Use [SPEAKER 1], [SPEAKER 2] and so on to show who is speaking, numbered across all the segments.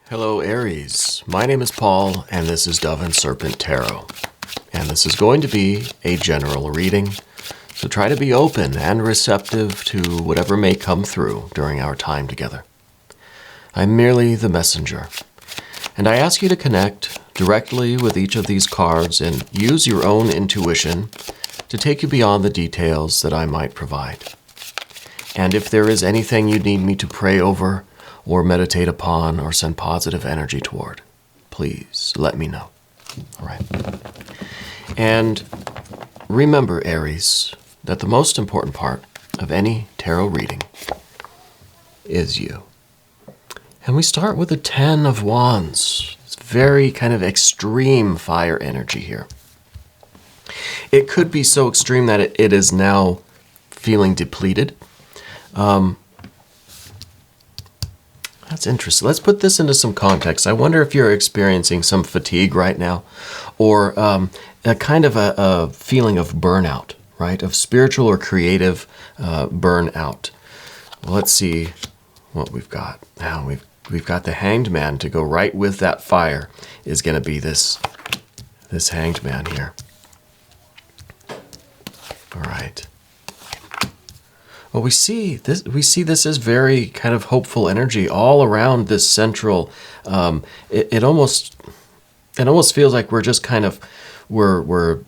[SPEAKER 1] Hello Aries, my name is Paul and this is Dove and Serpent Tarot. And this is going to be a general reading, so try to be open and receptive to whatever may come through during our time together. I'm merely the messenger, and I ask you to connect directly with each of these cards and use your own intuition to take you beyond the details that I might provide. And if there is anything you need me to pray over, or meditate upon, or send positive energy toward, please let me know. All right. And remember, Aries, that the most important part of any tarot reading is you. And we start with the 10 of Wands. It's very kind of extreme fire energy here. It could be so extreme that it is now feeling depleted. That's interesting. Let's put this into some context. I wonder if you're experiencing some fatigue right now, or a kind of a feeling of burnout, right? Of spiritual or creative burnout. Well, let's see what we've got. Now we've got the Hanged Man to go right with that fire. Is going to be this Hanged Man here. All right. Well, we see this as very kind of hopeful energy all around this central. It almost feels like we're just kind of we're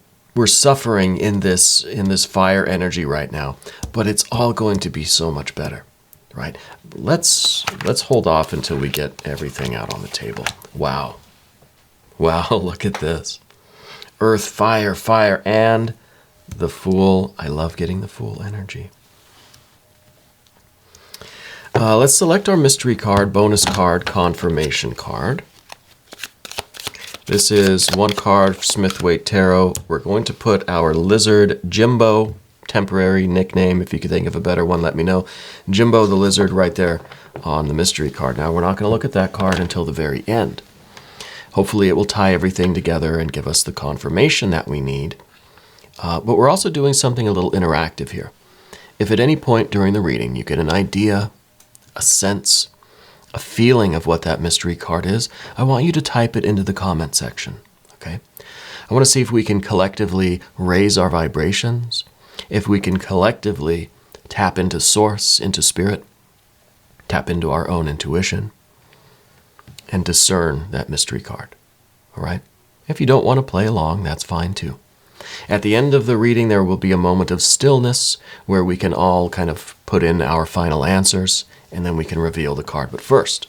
[SPEAKER 1] suffering in this fire energy right now, but it's all going to be so much better, right? Let's hold off until we get everything out on the table. Wow, look at this: Earth, fire, and the Fool. I love getting the Fool energy. Let's select our mystery card, bonus card, confirmation card. This is one card, Smithwaite Tarot. We're going to put our lizard, Jimbo, temporary nickname. If you could think of a better one, let me know. Jimbo the lizard right there on the mystery card. Now, we're not going to look at that card until the very end. Hopefully, it will tie everything together and give us the confirmation that we need. But we're also doing something a little interactive here. If at any point during the reading you get an idea, a sense, a feeling of what that mystery card is, I want you to type it into the comment section, okay? I want to see if we can collectively raise our vibrations, if we can collectively tap into source, into spirit, tap into our own intuition, and discern that mystery card, all right? If you don't want to play along, that's fine too. At the end of the reading, there will be a moment of stillness where we can all kind of put in our final answers, and then we can reveal the card. But first,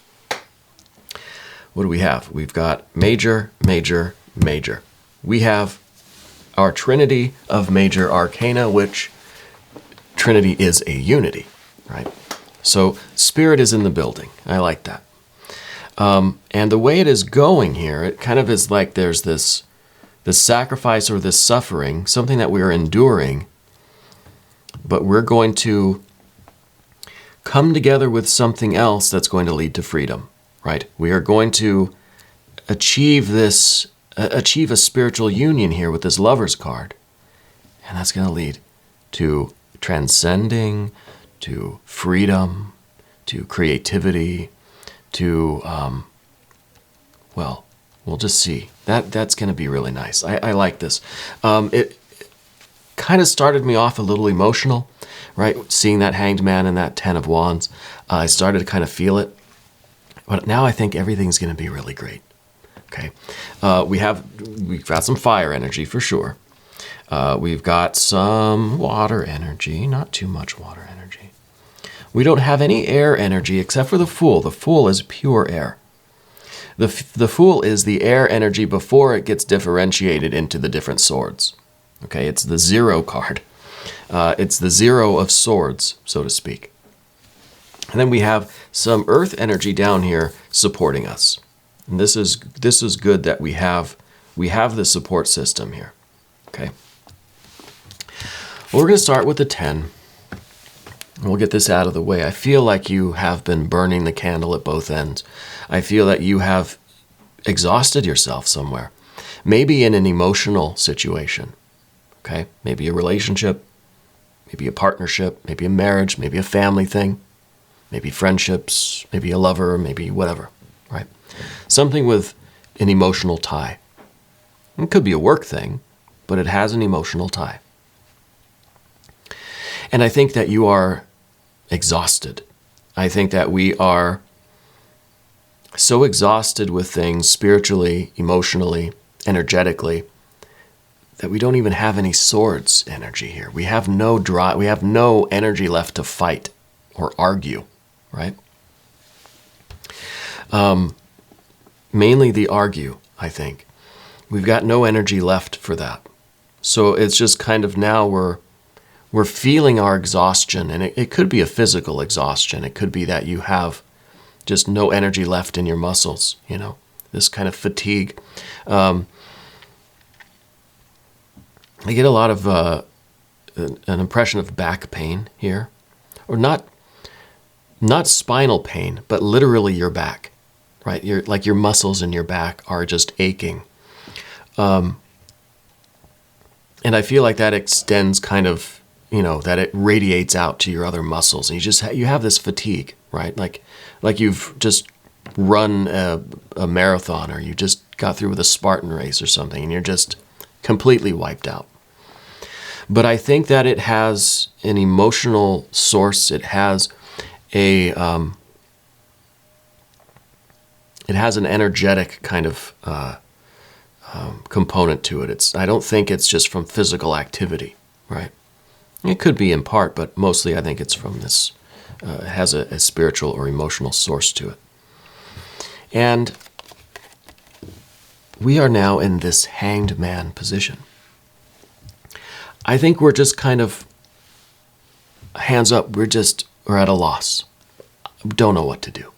[SPEAKER 1] what do we have? We've got major, major, major. We have our Trinity of major arcana, which Trinity is a unity, right? So spirit is in the building. I like that. And the way it is going here, it kind of is like there's this sacrifice or this suffering, something that we're enduring, but we're going to come together with something else that's going to lead to freedom, right? We are going to achieve a spiritual union here with this Lover's card, and that's going to lead to transcending, to freedom, to creativity, to, well, we'll just see. That's going to be really nice. I like this. It kind of started me off a little emotional, right? Seeing that Hanged Man and that 10 of Wands. I started to kind of feel it. But now I think everything's going to be really great. Okay. We've got some fire energy for sure. We've got some water energy, not too much water energy. We don't have any air energy except for the Fool. The Fool is pure air. The Fool is the air energy before it gets differentiated into the different swords. Okay, it's the zero card. It's the zero of swords, so to speak. And then we have some earth energy down here supporting us. And this is good that we have the support system here. Okay. Well, we're going to start with the 10. We'll get this out of the way. I feel like you have been burning the candle at both ends. I feel that you have exhausted yourself somewhere. Maybe in an emotional situation. Okay? Maybe a relationship, maybe a partnership, maybe a marriage, maybe a family thing, maybe friendships, maybe a lover, maybe whatever, right? Something with an emotional tie. It could be a work thing, but it has an emotional tie. And I think that you are exhausted. I think that we are so exhausted with things spiritually, emotionally, energetically, that we don't even have any swords energy here. We have no drive, we have no energy left to fight or argue, right? Mainly the argue, I think. We've got no energy left for that. So it's just kind of now we're feeling our exhaustion, and it could be a physical exhaustion. It could be that you have just no energy left in your muscles, this kind of fatigue. I get a lot of an impression of back pain here, or not spinal pain, but literally your back, right? Your muscles in your back are just aching. And I feel like that extends kind of, that it radiates out to your other muscles. And you have this fatigue, right? Like you've just run a marathon, or you just got through with a Spartan race or something, and you're just completely wiped out. But I think that it has an emotional source. It has it has an energetic kind of component to it. I don't think it's just from physical activity, right? It could be in part, but mostly I think it's from this. It has a spiritual or emotional source to it. And we are now in this hanged man position. I think we're just kind of hands up. We're at a loss. Don't know what to do.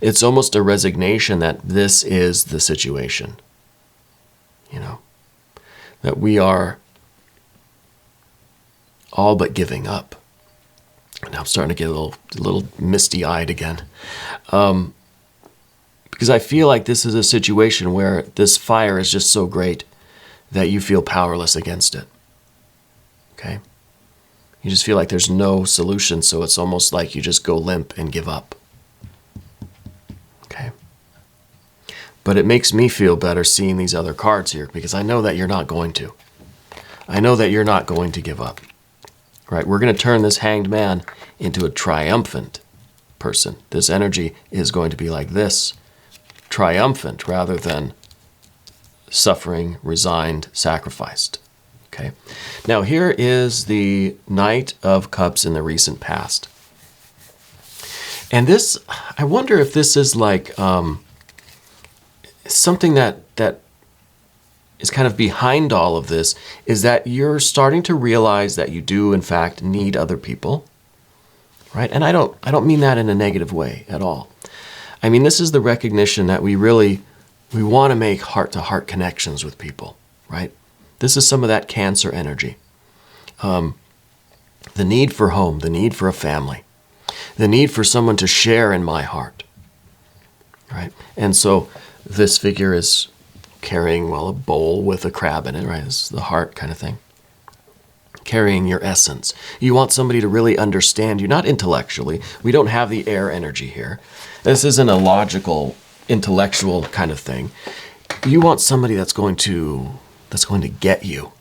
[SPEAKER 1] It's almost a resignation that this is the situation. That we are all but giving up. Now I'm starting to get a little misty-eyed again. Because I feel like this is a situation where this fire is just so great that you feel powerless against it. Okay? You just feel like there's no solution, so it's almost like you just go limp and give up. Okay? But it makes me feel better seeing these other cards here, because I know that you're not going to. I know that you're not going to give up. Right? We're going to turn this hanged man into a triumphant person. This energy is going to be like this, triumphant rather than suffering, resigned, sacrificed. Okay. Now here is the Knight of Cups in the recent past. And this, I wonder if this is like something that is kind of behind all of this, is that you're starting to realize that you do in fact need other people, right? And I don't mean that in a negative way at all. I mean, this is the recognition that we want to make heart-to-heart connections with people, right? This is some of that Cancer energy. The need for home, the need for a family, the need for someone to share in my heart, right? And so this figure is carrying, a bowl with a crab in it, right? It's the heart kind of thing. Carrying your essence. You want somebody to really understand you, not intellectually. We don't have the air energy here. This isn't a logical, intellectual kind of thing. You want somebody that's going to get you.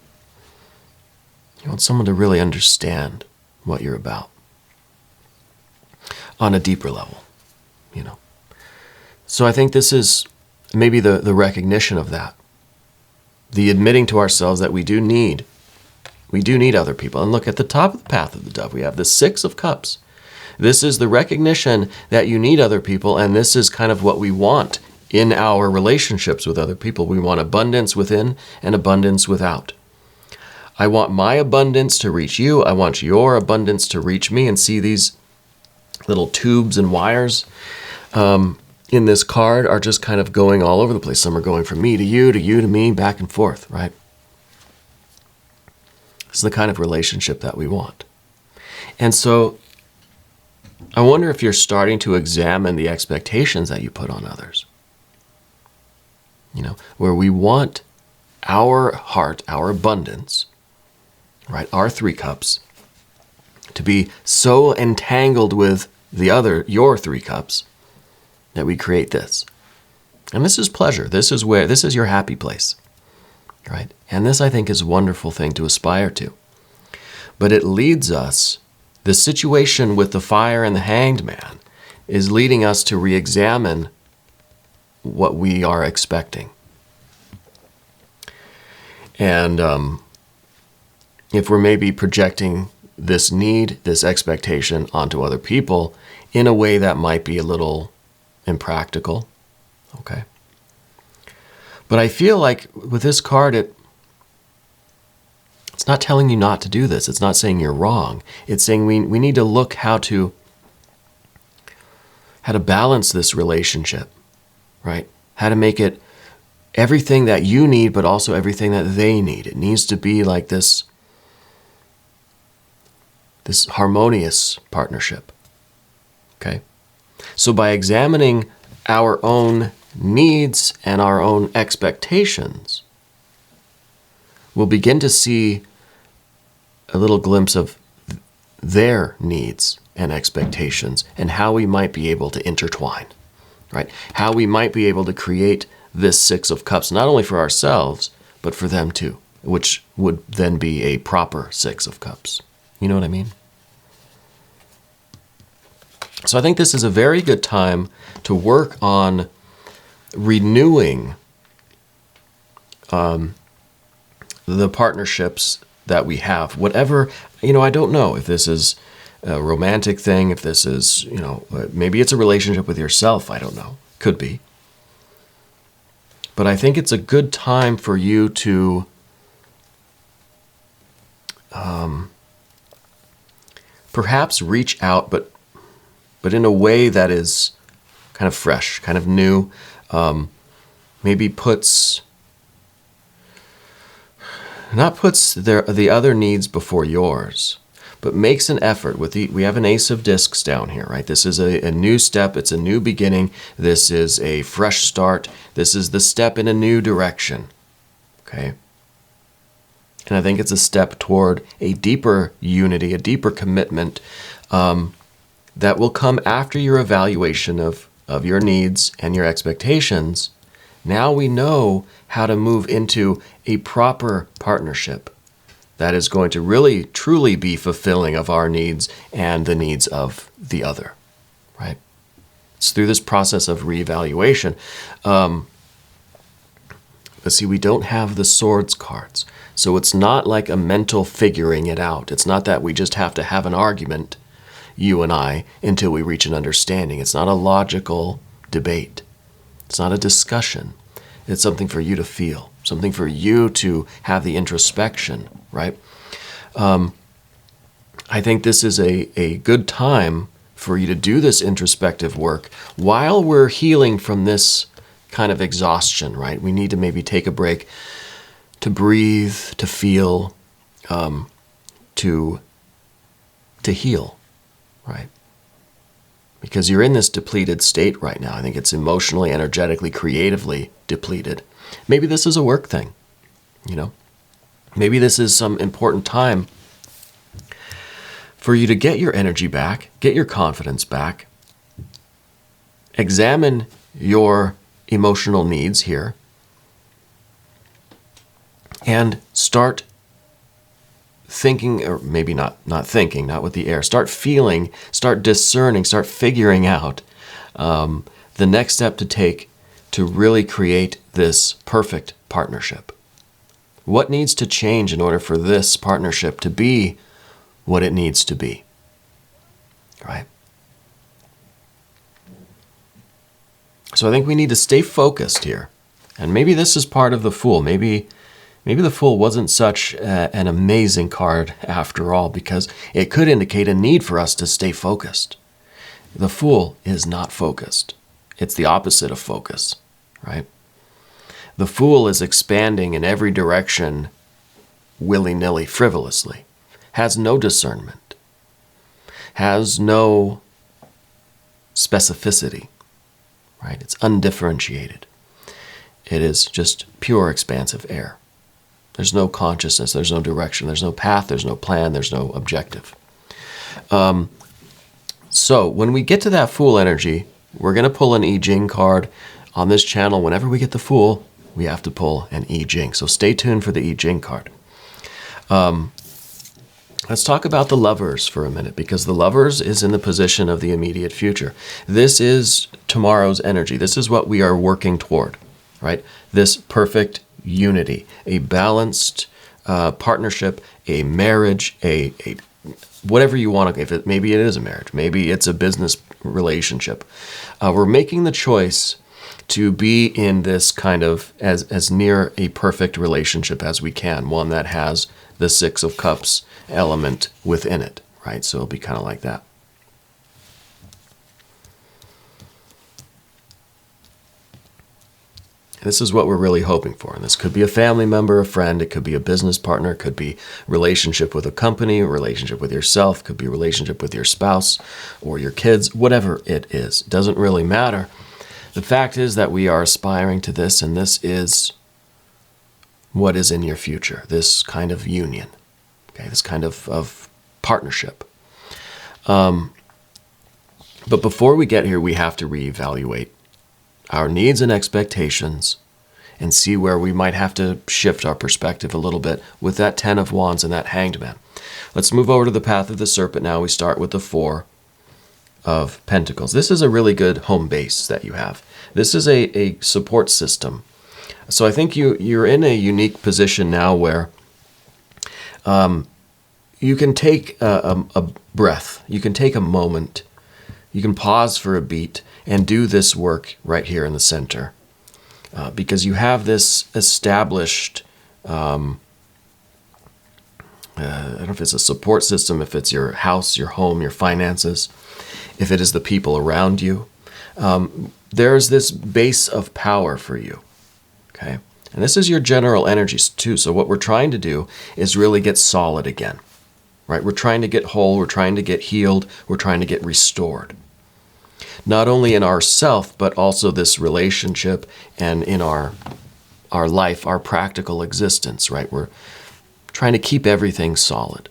[SPEAKER 1] You want someone to really understand what you're about on a deeper level, So I think this is maybe the recognition of that. The admitting to ourselves that we do need other people. And look, at the top of the path of the dove, we have the Six of Cups. This is the recognition that you need other people, and this is kind of what we want in our relationships with other people. We want abundance within and abundance without. I want my abundance to reach you. I want your abundance to reach me. And see these little tubes and wires in this card are just kind of going all over the place. Some are going from me to you to me, back and forth, right? It's the kind of relationship that we want. And so I wonder if you're starting to examine the expectations that you put on others. Where we want our heart, our abundance, right, our three cups, to be so entangled with your three cups, that we create this. And this is pleasure. This is your happy place, right? And this, I think, is a wonderful thing to aspire to. But it leads us, the situation with the fire and the hanged man is leading us to re-examine what we are expecting. And if we're maybe projecting this need, this expectation onto other people in a way that might be a little impractical, okay? But I feel like with this card, it's not telling you not to do this. It's not saying you're wrong. It's saying we need to look how to balance this relationship, right? How to make it everything that you need, but also everything that they need. It needs to be like this harmonious partnership, okay? So by examining our own needs and our own expectations, we'll begin to see a little glimpse of their needs and expectations and how we might be able to intertwine, right? How we might be able to create this Six of Cups, not only for ourselves, but for them too, which would then be a proper Six of Cups. You know what I mean? So I think this is a very good time to work on renewing the partnerships that we have. Whatever, I don't know if this is a romantic thing, if this is, maybe it's a relationship with yourself. I don't know. Could be. But I think it's a good time for you to perhaps reach out, but in a way that is kind of fresh, kind of new, maybe not puts the other needs before yours, but makes an effort with we have an Ace of Discs down here, right? This is a new step. It's a new beginning. This is a fresh start. This is the step in a new direction, okay? And I think it's a step toward a deeper unity, a deeper commitment that will come after your evaluation of your needs and your expectations. Now we know how to move into a proper partnership that is going to really, truly be fulfilling of our needs and the needs of the other, right? It's through this process of reevaluation. But see, we don't have the Swords cards. So it's not like a mental figuring it out. It's not that we just have to have an argument, you and I, until we reach an understanding. It's not a logical debate. It's not a discussion. It's something for you to feel, something for you to have the introspection, right? I think this is a good time for you to do this introspective work while we're healing from this kind of exhaustion, right? We need to maybe take a break to breathe, to feel, to heal, right? Because you're in this depleted state right now. I think it's emotionally, energetically, creatively depleted. Maybe this is a work thing, Maybe this is some important time for you to get your energy back, get your confidence back, examine your emotional needs here, and start thinking, or maybe not thinking, not with the air, start feeling, start discerning, start figuring out the next step to take to really create this perfect partnership. What needs to change in order for this partnership to be what it needs to be, right? So I think we need to stay focused here. And maybe this is part of the Fool. Maybe the Fool wasn't such an amazing card after all, because it could indicate a need for us to stay focused. The Fool is not focused. It's the opposite of focus, right? The Fool is expanding in every direction willy-nilly, frivolously, has no discernment, has no specificity, right? It's undifferentiated. It is just pure expansive air. There's no consciousness, there's no direction, there's no path, there's no plan, there's no objective. So when we get to that Fool energy, we're going to pull an I Ching card on this channel, whenever we get the Fool, we have to pull an I Ching. So stay tuned for the I Ching card. Let's talk about the Lovers for a minute, because the Lovers is in the position of the immediate future. This is tomorrow's energy. This is what we are working toward, right? This perfect unity, a balanced partnership, a marriage, a whatever you want to, maybe it is a marriage, maybe it's a business relationship. We're making the choice to be in this kind of as near a perfect relationship as we can, one that has the Six of Cups element within it, right? So it'll be kind of like that. This is what we're really hoping for. And this could be a family member, a friend, it could be a business partner, it could be relationship with a company, a relationship with yourself, could be a relationship with your spouse or your kids, whatever it is. It doesn't really matter. The fact is that we are aspiring to this, and this is what is in your future, this kind of union, okay, this kind of partnership. But before we get here, we have to reevaluate our needs and expectations and see where we might have to shift our perspective a little bit with that Ten of Wands and that Hanged Man. Let's move over to the path of the Serpent now. We start with the Four of Pentacles. This is a really good home base that you have. This is a support system. So I think you're in a unique position now where you can take a breath, you can take a moment, you can pause for a beat and do this work right here in the center. Because you have this established, I don't know if it's a support system, if it's your house, your home, your finances, if it is the people around you. There's this base of power for you, okay? And this is your general energies too. So what we're trying to do is really get solid again, right? We're trying to get whole, we're trying to get healed, we're trying to get restored. Not only in ourself, but also this relationship and in our life, our practical existence, right? We're trying to keep everything solid,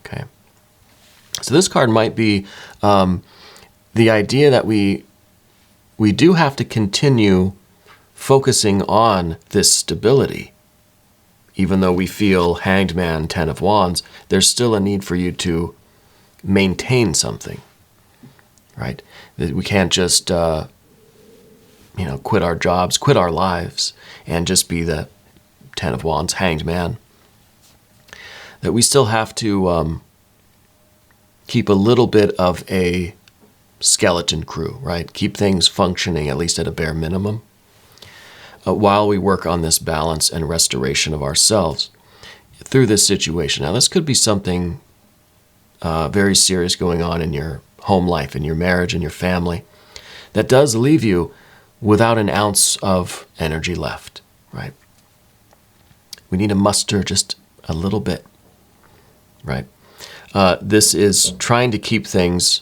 [SPEAKER 1] okay? So this card might be the idea that we do have to continue focusing on this stability. Even though we feel Hanged Man, Ten of Wands, there's still a need for you to maintain something, right? That we can't just, quit our jobs, quit our lives, and just be the Ten of Wands, Hanged Man. That we still have to keep a little bit of a skeleton crew, right? Keep things functioning, at least at a bare minimum, while we work on this balance and restoration of ourselves through this situation. Now, this could be something very serious going on in your home life, in your marriage, in your family, that does leave you without an ounce of energy left, right? We need to muster just a little bit, right? This is trying to keep things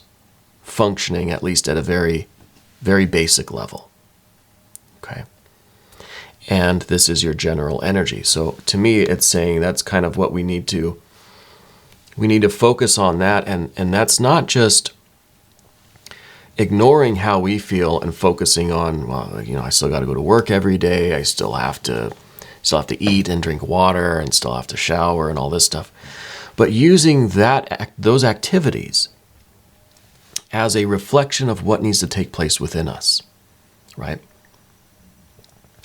[SPEAKER 1] functioning, at least at a very, very basic level, okay? And this is your general energy. So to me, it's saying that's kind of what we need to focus on that, and that's not just ignoring how we feel and focusing on, well, I still got to go to work every day. I still have to eat and drink water and still have to shower and all this stuff. But using those activities as a reflection of what needs to take place within us, right?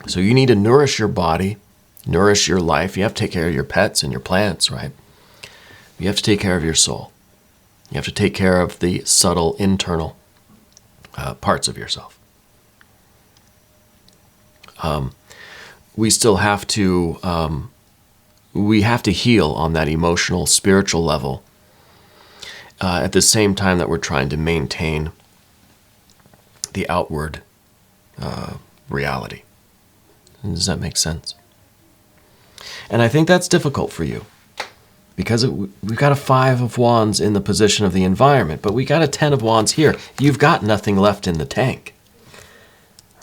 [SPEAKER 1] So you need to nourish your body, nourish your life. You have to take care of your pets and your plants, right? You have to take care of your soul. You have to take care of the subtle internal parts of yourself. We still have to, heal on that emotional, spiritual level at the same time that we're trying to maintain the outward reality. Does that make sense? And I think that's difficult for you because we've got a Five of Wands in the position of the environment, but we got a Ten of Wands here. You've got nothing left in the tank,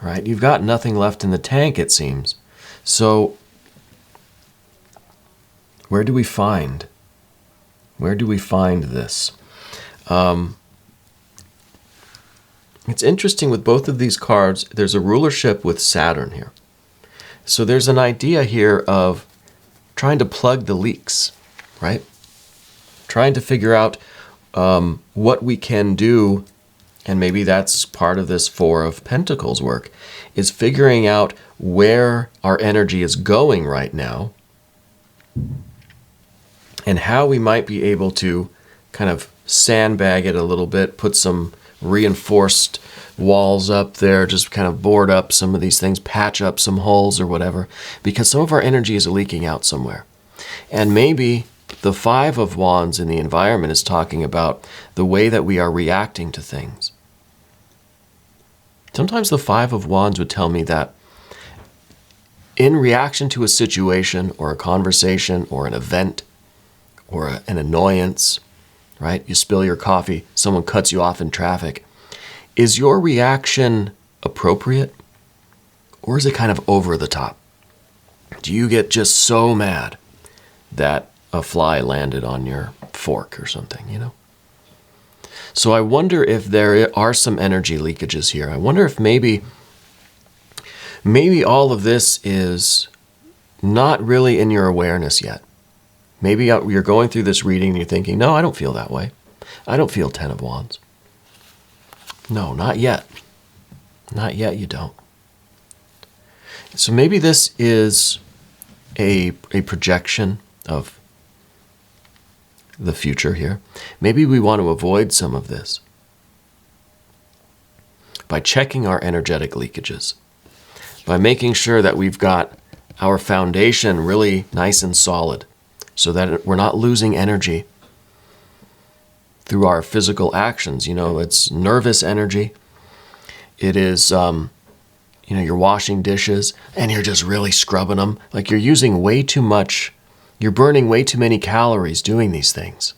[SPEAKER 1] right? You've got nothing left in the tank, it seems. So where do we find this? It's interesting with both of these cards, there's a rulership with Saturn here. So there's an idea here of trying to plug the leaks, right? Trying to figure out what we can do, and maybe that's part of this Four of Pentacles work, is figuring out where our energy is going right now and how we might be able to kind of sandbag it a little bit, put some reinforced walls up there, just kind of board up some of these things, patch up some holes or whatever, because some of our energy is leaking out somewhere. And maybe the Five of Wands in the environment is talking about the way that we are reacting to things. Sometimes the Five of Wands would tell me that in reaction to a situation or a conversation or an event or an annoyance, right? You spill your coffee, someone cuts you off in traffic. Is your reaction appropriate, or is it kind of over the top? Do you get just so mad that a fly landed on your fork or something, you know? So I wonder if there are some energy leakages here. I wonder if maybe all of this is not really in your awareness yet. Maybe you're going through this reading and you're thinking, no, I don't feel that way. I don't feel Ten of Wands. No, not yet. Not yet, you don't. So maybe this is a projection of the future here. Maybe we want to avoid some of this by checking our energetic leakages, by making sure that we've got our foundation really nice and solid so that we're not losing energy through our physical actions. You know, it's nervous energy. It is, you're washing dishes and you're just really scrubbing them. Like you're using way too much. You're burning way too many calories doing these things.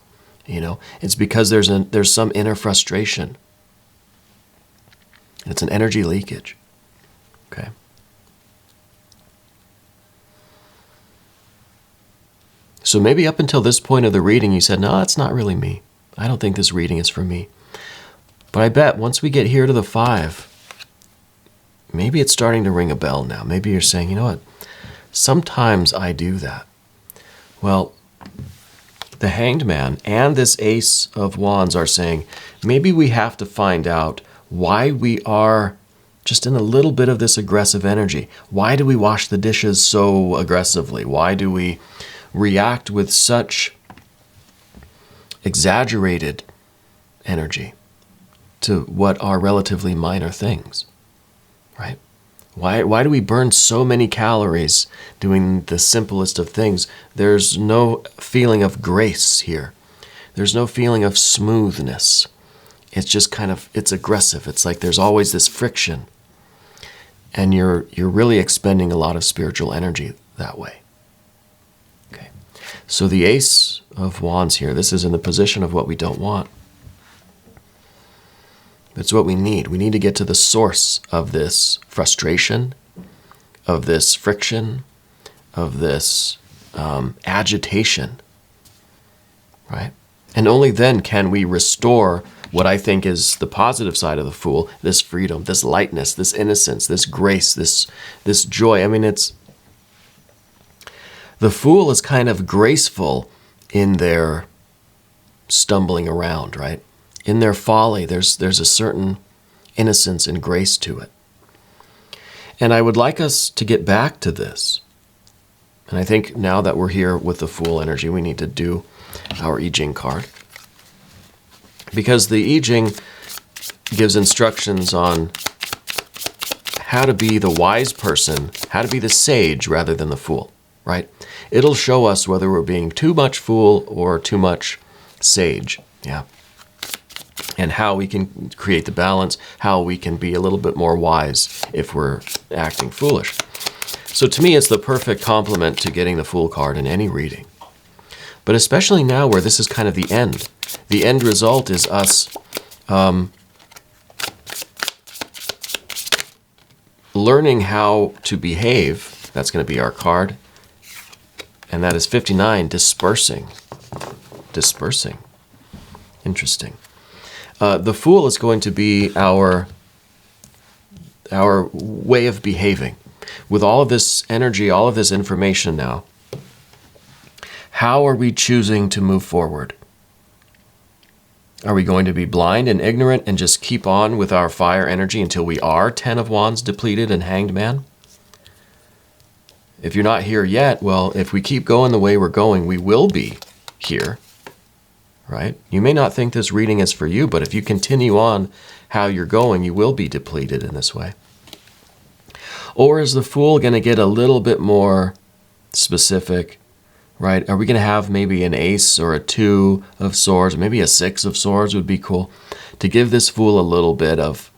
[SPEAKER 1] You know, it's because there's some inner frustration. It's an energy leakage. Okay. So maybe up until this point of the reading, you said, no, that's not really me. I don't think this reading is for me. But I bet once we get here to the Five, maybe it's starting to ring a bell now. Maybe you're saying, you know what? Sometimes I do that. Well, the Hanged Man and this Ace of Wands are saying, maybe we have to find out why we are just in a little bit of this aggressive energy. Why do we wash the dishes so aggressively? Why do we react with such exaggerated energy to what are relatively minor things, right? Why do we burn so many calories doing the simplest of things? There's no feeling of grace here. There's no feeling of smoothness. It's just kind of, it's aggressive. It's like there's always this friction. And you're really expending a lot of spiritual energy that way. Okay. So the Ace of Wands here, this is in the position of what we don't want. It's what we need. We need to get to the source of this frustration, of this friction, of this agitation, right? And only then can we restore what I think is the positive side of the Fool, this freedom, this lightness, this innocence, this grace, this joy. I mean, the Fool is kind of graceful in their stumbling around, right? In their folly, there's a certain innocence and grace to it. And I would like us to get back to this. And I think now that we're here with the Fool energy, we need to do our I Ching card. Because the I Ching gives instructions on how to be the wise person, how to be the sage rather than the fool, right? It'll show us whether we're being too much fool or too much sage, yeah? And how we can create the balance, how we can be a little bit more wise if we're acting foolish. So to me, it's the perfect complement to getting the Fool card in any reading. But especially now where this is kind of the end. The end result is us learning how to behave. That's going to be our card. And that is 59, dispersing. Dispersing. Interesting. The Fool is going to be our our way of behaving. With all of this energy, all of this information now, how are we choosing to move forward? Are we going to be blind and ignorant and just keep on with our fire energy until we are 10 of Wands depleted and Hanged Man? If you're not here yet, well, if we keep going the way we're going, we will be here, right? You may not think this reading is for you, but if you continue on how you're going, you will be depleted in this way. Or is the Fool going to get a little bit more specific, right? Are we going to have maybe an Ace or a 2 of Swords, maybe a 6 of Swords would be cool, to give this Fool a little bit of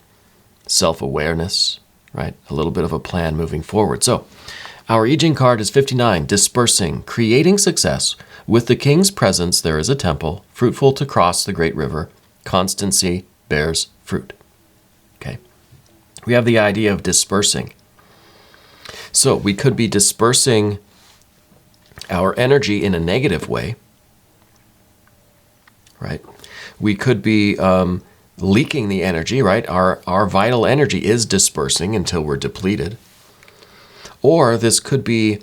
[SPEAKER 1] self-awareness, right? A little bit of a plan moving forward. So our I Ching card is 59, dispersing, creating success. With the King's presence, there is a temple, fruitful to cross the great river. Constancy bears fruit. Okay. We have the idea of dispersing. So we could be dispersing our energy in a negative way, right? We could be leaking the energy, right? Our vital energy is dispersing until we're depleted. Or this could be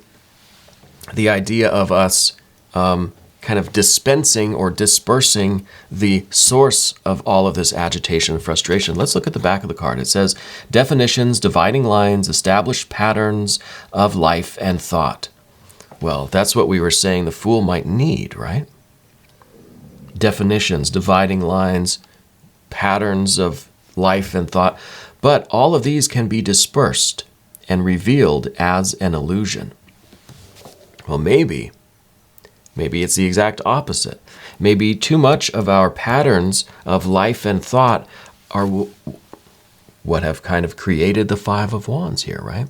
[SPEAKER 1] the idea of us kind of dispensing or dispersing the source of all of this agitation and frustration. Let's look at the back of the card. It says, definitions, dividing lines, established patterns of life and thought. Well, that's what we were saying the Fool might need, right? Definitions, dividing lines, patterns of life and thought. But all of these can be dispersed and revealed as an illusion. Well, maybe it's the exact opposite. Maybe too much of our patterns of life and thought are what have kind of created the 5 of Wands here, right?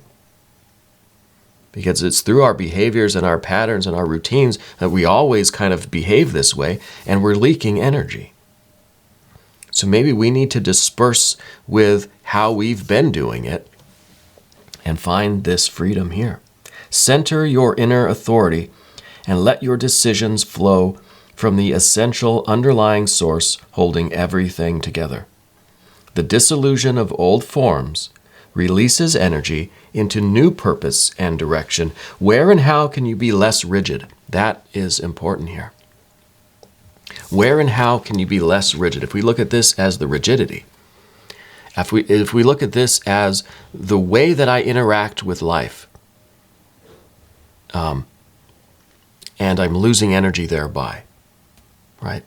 [SPEAKER 1] Because it's through our behaviors and our patterns and our routines that we always kind of behave this way, and we're leaking energy. So maybe we need to disperse with how we've been doing it and find this freedom here. Center your inner authority and let your decisions flow from the essential underlying source holding everything together. The dissolution of old forms releases energy into new purpose and direction. Where and how can you be less rigid? That is important here. Where and how can you be less rigid? If we look at this as the rigidity, if we look at this as the way that I interact with life, and I'm losing energy thereby, right?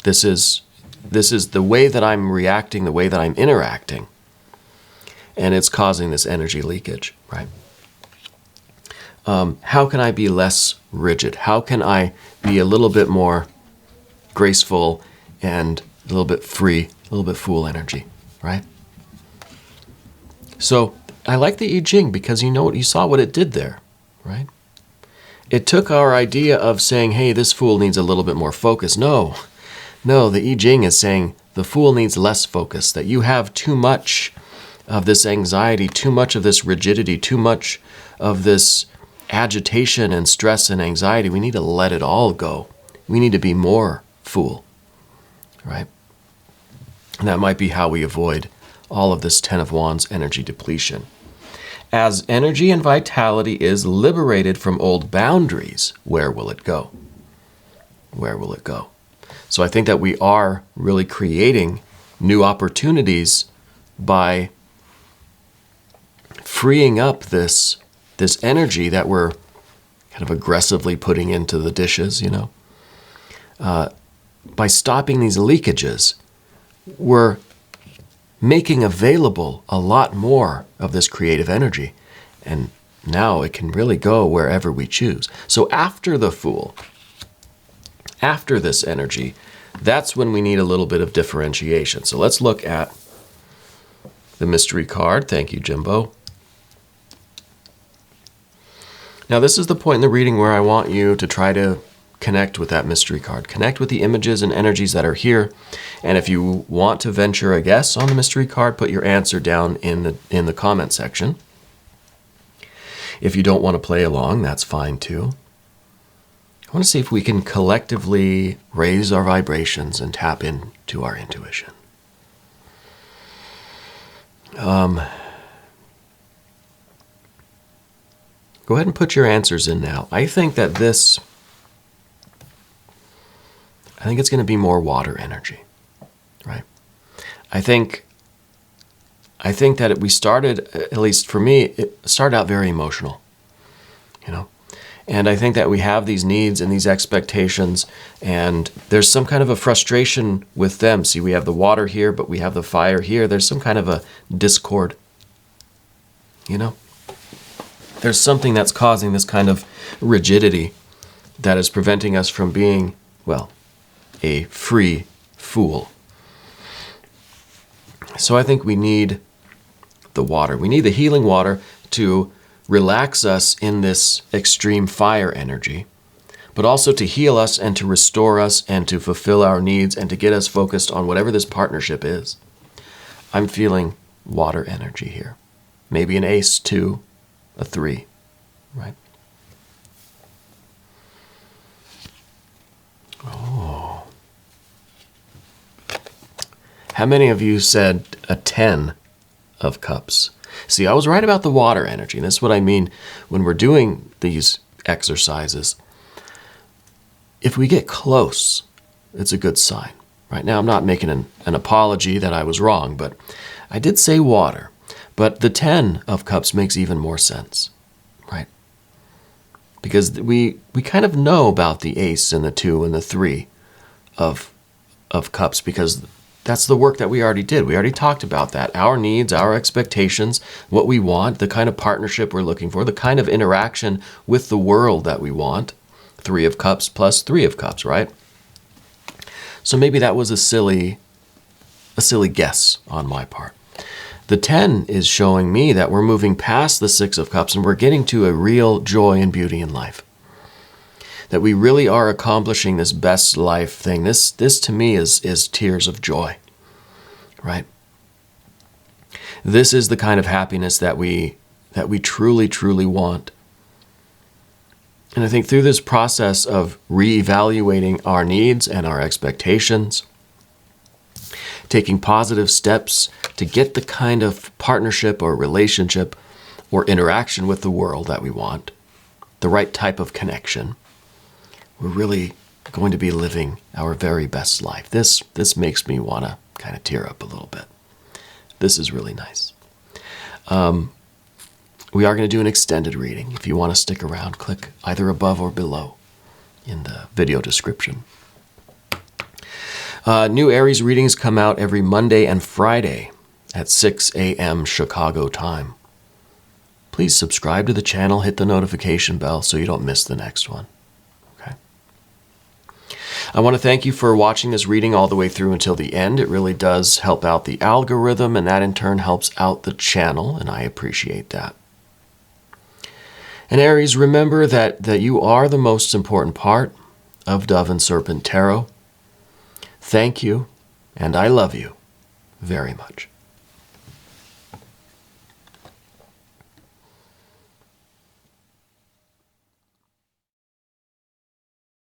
[SPEAKER 1] This is the way that I'm reacting, the way that I'm interacting, and it's causing this energy leakage, right? How can I be less rigid? How can I be a little bit more graceful and a little bit free, a little bit Fool energy, right? So I like the I Ching because you saw what it did there, right? It took our idea of saying, hey, this Fool needs a little bit more focus. No, the I Ching is saying the Fool needs less focus, that you have too much of this anxiety, too much of this rigidity, too much of this agitation and stress and anxiety. We need to let it all go. We need to be more Fool, right? And that might be how we avoid all of this 10 of Wands energy depletion. As energy and vitality is liberated from old boundaries, where will it go? Where will it go? So I think that we are really creating new opportunities by freeing up this energy that we're kind of aggressively putting into the dishes, by stopping these leakages, we're making available a lot more of this creative energy. And now it can really go wherever we choose. So after the Fool, after this energy, that's when we need a little bit of differentiation. So let's look at the mystery card. Thank you, Jimbo. Now this is the point in the reading where I want you to try to connect with that mystery card. Connect with the images and energies that are here. And if you want to venture a guess on the mystery card, put your answer down in the comment section. If you don't want to play along, that's fine too. I want to see if we can collectively raise our vibrations and tap into our intuition. Go ahead and put your answers in now. I think that it's going to be more water energy, right? I think that we started, at least for me, it started out very emotional, you know? And I think that we have these needs and these expectations, and there's some kind of a frustration with them. See, we have the water here, but we have the fire here. There's some kind of a discord, you know? There's something that's causing this kind of rigidity that is preventing us from being, well, a free fool. So I think we need the water. We need the healing water to relax us in this extreme fire energy, but also to heal us and to restore us and to fulfill our needs and to get us focused on whatever this partnership is. I'm feeling water energy here. Maybe an ace, 2, a 3, right? Oh. How many of you said a 10 of cups? See, I was right about the water energy, and this is what I mean when we're doing these exercises. If we get close, it's a good sign. Right now, I'm not making an apology that I was wrong, but I did say water. But the 10 of cups makes even more sense, right? Because we kind of know about the ace and the 2 and the 3 of cups, because that's the work that we already did. We already talked about that. Our needs, our expectations, what we want, the kind of partnership we're looking for, the kind of interaction with the world that we want. 3 of cups plus 3 of cups, right? So maybe that was a silly guess on my part. The 10 is showing me that we're moving past the 6 of cups and we're getting to a real joy and beauty in life. That we really are accomplishing this best life thing. This to me is tears of joy, right? This is the kind of happiness that we truly, truly want. And I think through this process of reevaluating our needs and our expectations, taking positive steps to get the kind of partnership or relationship or interaction with the world that we want, the right type of connection, we're really going to be living our very best life. This makes me want to kind of tear up a little bit. This is really nice. We are going to do an extended reading. If you want to stick around, click either above or below in the video description. New Aries readings come out every Monday and Friday at 6 a.m. Chicago time. Please subscribe to the channel, hit the notification bell so you don't miss the next one. I want to thank you for watching this reading all the way through until the end. It really does help out the algorithm, and that in turn helps out the channel, and I appreciate that. And Aries, remember that you are the most important part of Dove and Serpent Tarot. Thank you, and I love you very much.